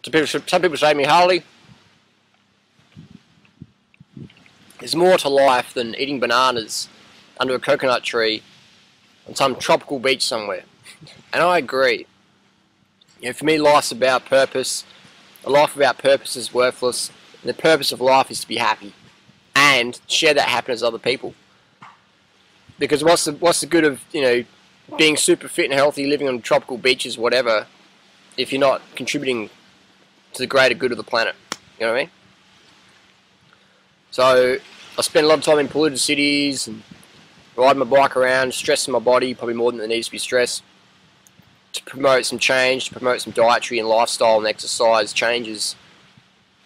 Some people say to me, Harley, there's more to life than eating bananas under a coconut tree on some tropical beach somewhere. And I agree. You know, for me, life's about purpose. A life without purpose is worthless. And the purpose of life is to be happy and share that happiness with other people. Because what's the good of, you know, being super fit and healthy, living on tropical beaches, whatever, if you're not contributing to the greater good of the planet? You know what I mean? So I spend a lot of time in polluted cities and riding my bike around, stressing my body probably more than it needs to be stressed, to promote some change, to promote some dietary and lifestyle and exercise changes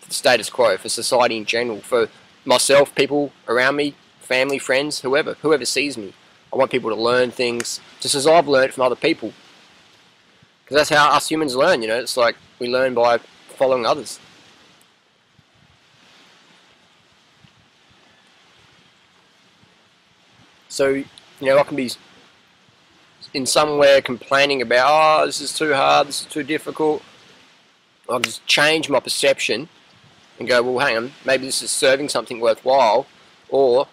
for the status quo, for society in general, for myself, people around me, family, friends, whoever sees me. I want people to learn things just as I've learned from other people. Because that's how us humans learn, you know. It's like we learn by following others. So, you know, I can be in somewhere complaining about, oh, this is too hard, this is too difficult. I'll just change my perception and go, well, hang on, maybe this is serving something worthwhile. Or,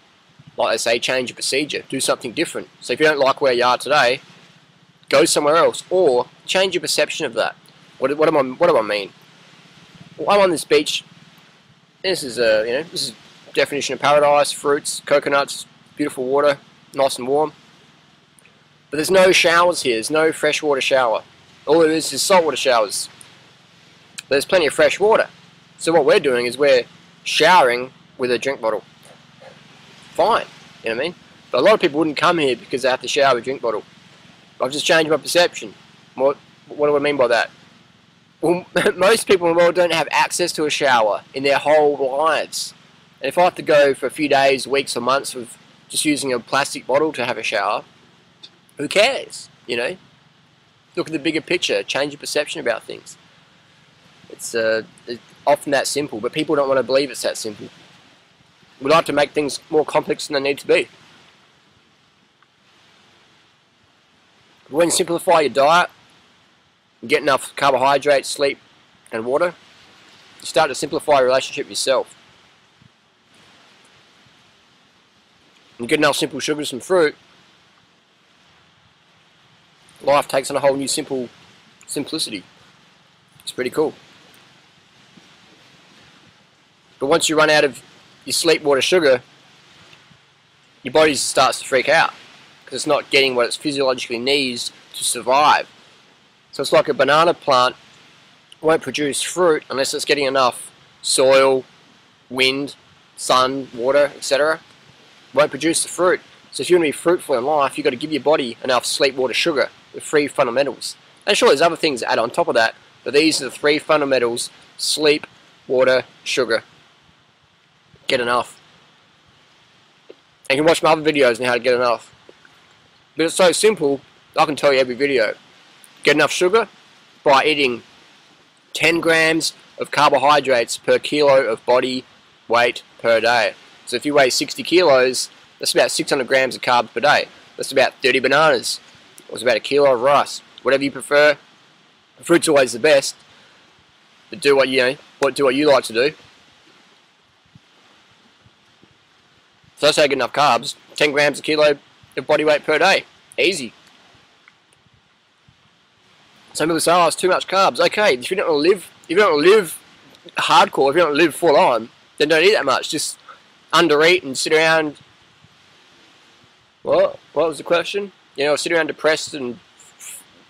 like they say, change your procedure, do something different. So if you don't like where you are today, go somewhere else, or change your perception of that. What do I mean? Well, I'm on this beach. This is this is definition of paradise: fruits, coconuts, beautiful water, nice and warm. But there's no showers here. There's no freshwater shower. All there is saltwater showers. There's plenty of fresh water. So what we're doing is we're showering with a drink bottle. Fine, you know what I mean? But a lot of people wouldn't come here because they have to shower with a drink bottle. I've just changed my perception. What do I mean by that? Well, most people in the world don't have access to a shower in their whole lives. And if I have to go for a few days, weeks or months with just using a plastic bottle to have a shower, who cares, you know? Look at the bigger picture, change your perception about things. It's often that simple, but people don't want to believe it's that simple. We like to make things more complex than they need to be. When you simplify your diet, and get enough carbohydrates, sleep, and water, you start to simplify your relationship with yourself. And get enough simple sugars and fruit, life takes on a whole new simplicity. It's pretty cool. But once you run out of your sleep, water, sugar, your body starts to freak out because it's not getting what it physiologically needs to survive. So it's like a banana plant won't produce fruit unless it's getting enough soil, wind, sun, water, etc. Won't produce the fruit. So if you want to be fruitful in life, you've got to give your body enough sleep, water, sugar, the three fundamentals. And sure, there's other things that add on top of that, but these are the three fundamentals: sleep, water, sugar. Get enough. And you can watch my other videos on how to get enough. But it's so simple, I can tell you every video. Get enough sugar by eating 10 grams of carbohydrates per kilo of body weight per day. So if you weigh 60 kilos, that's about 600 grams of carbs per day. That's about 30 bananas. That's about a kilo of rice. Whatever you prefer. Fruit's always the best. But do what you like to do. So that's how you get enough carbs. 10 grams a kilo of body weight per day. Easy. Some people say, oh, it's too much carbs. Okay, if you don't want to live hardcore, if you don't want to live full on, then don't eat that much. Just undereat and sit around. What was the question? You know, sit around depressed and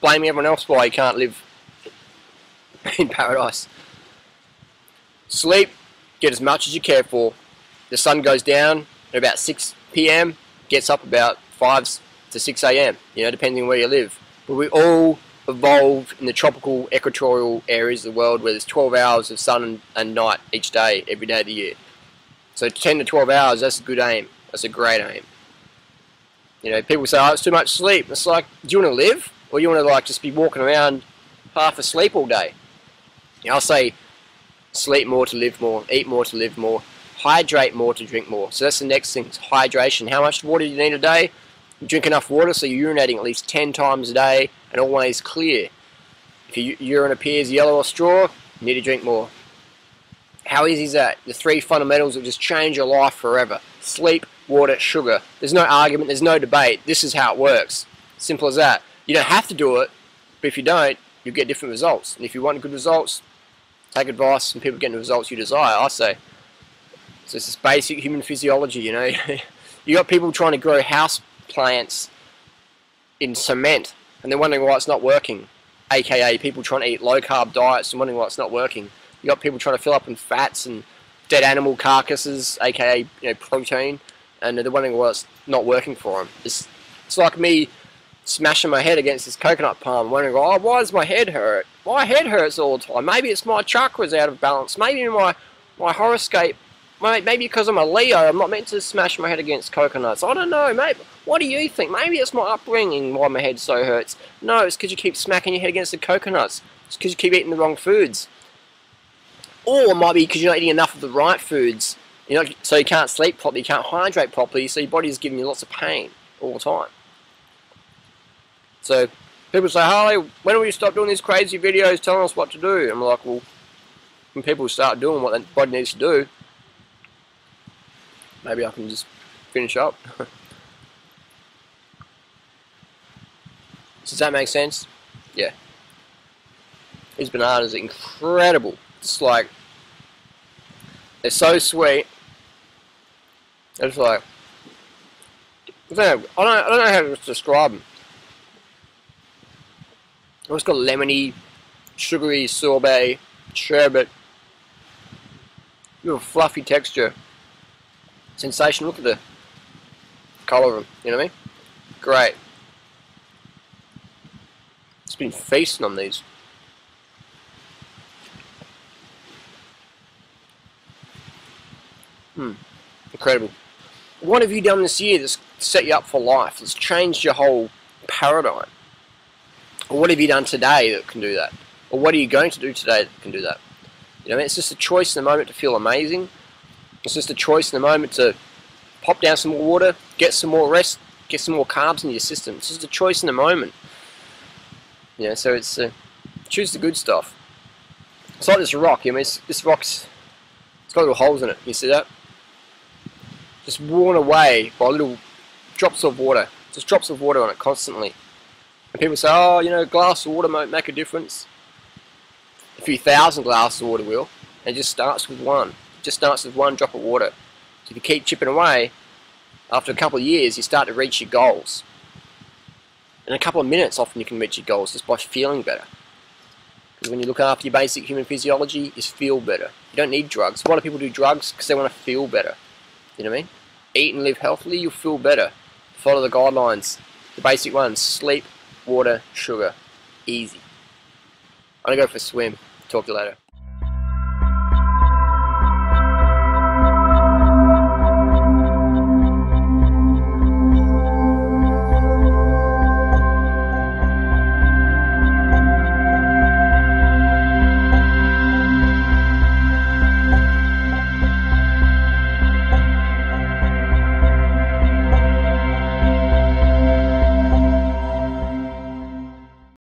blaming everyone else why you can't live in paradise. Sleep, get as much as you care for. The sun goes down at about 6 PM, gets up about 5 to 6 AM, you know, depending on where you live. But we all evolved in the tropical equatorial areas of the world where there's 12 hours of sun and night each day, every day of the year. So 10 to 12 hours, that's a good aim. That's a great aim. You know, people say, oh, it's too much sleep. It's like, do you want to live? Or you want to like just be walking around half asleep all day? You know, I'll say sleep more to live more, eat more to live more, hydrate more to drink more. So that's the next thing, hydration. How much water do you need a day? You drink enough water so you're urinating at least 10 times a day and always clear. If your urine appears yellow or straw, You need to drink more. How easy is that? The 3 fundamentals that just change your life forever. Sleep, water, sugar. There's no argument, there's no debate. This is how it works. Simple as that. You don't have to do it, but if you don't, you'll get different results. And if you want good results, take advice from people getting the results you desire, I say. So it's this basic human physiology, you know. You got people trying to grow house plants in cement, and they're wondering why it's not working. AKA people trying to eat low-carb diets and wondering why it's not working. You got people trying to fill up on fats and dead animal carcasses, aka protein, and they're wondering why it's not working for them. It's like me smashing my head against this coconut palm, wondering, oh, why does my head hurt? My head hurts all the time. Maybe it's my chakras out of balance. Maybe my horoscope. Maybe because I'm a Leo, I'm not meant to smash my head against coconuts. I don't know, mate. What do you think? Maybe it's my upbringing why my head so hurts. No, it's because you keep smacking your head against the coconuts. It's because you keep eating the wrong foods. Or it might be because you're not eating enough of the right foods. So you can't sleep properly, you can't hydrate properly, so your body's giving you lots of pain all the time. So people say, Harley, when will you stop doing these crazy videos telling us what to do? I'm like, well, when people start doing what their body needs to do, maybe I can just finish up. Does that make sense? Yeah. These bananas are incredible. It's like, they're so sweet. It's like, I don't know how to describe them. It's got lemony, sugary sorbet, sherbet, little fluffy texture. Sensation. Look at the colour of them, you know what I mean? Great. It's been feasting on these. Incredible. What have you done this year that's set you up for life? That's changed your whole paradigm? Or what have you done today that can do that? Or what are you going to do today that can do that? You know, it's just a choice in the moment to feel amazing. It's just a choice in the moment to pop down some more water, get some more rest, get some more carbs into your system. It's just a choice in the moment. You know, so it's choose the good stuff. It's like this rock. You know, this rock's it's got little holes in it. You see that? Just worn away by little drops of water. Just drops of water on it constantly. And people say, oh, you know, a glass of water might make a difference. A few thousand glasses of water will. And it just starts with one. It just starts with one drop of water. So if you keep chipping away, after a couple of years, you start to reach your goals. In a couple of minutes, often you can reach your goals just by feeling better. Because when you look after your basic human physiology, is feel better. You don't need drugs. Why do people do drugs? Because they want to feel better. You know what I mean? Eat and live healthily, you'll feel better. Follow the guidelines. The basic ones: sleep, water, sugar. Easy. I'm going to go for a swim. Talk to you later.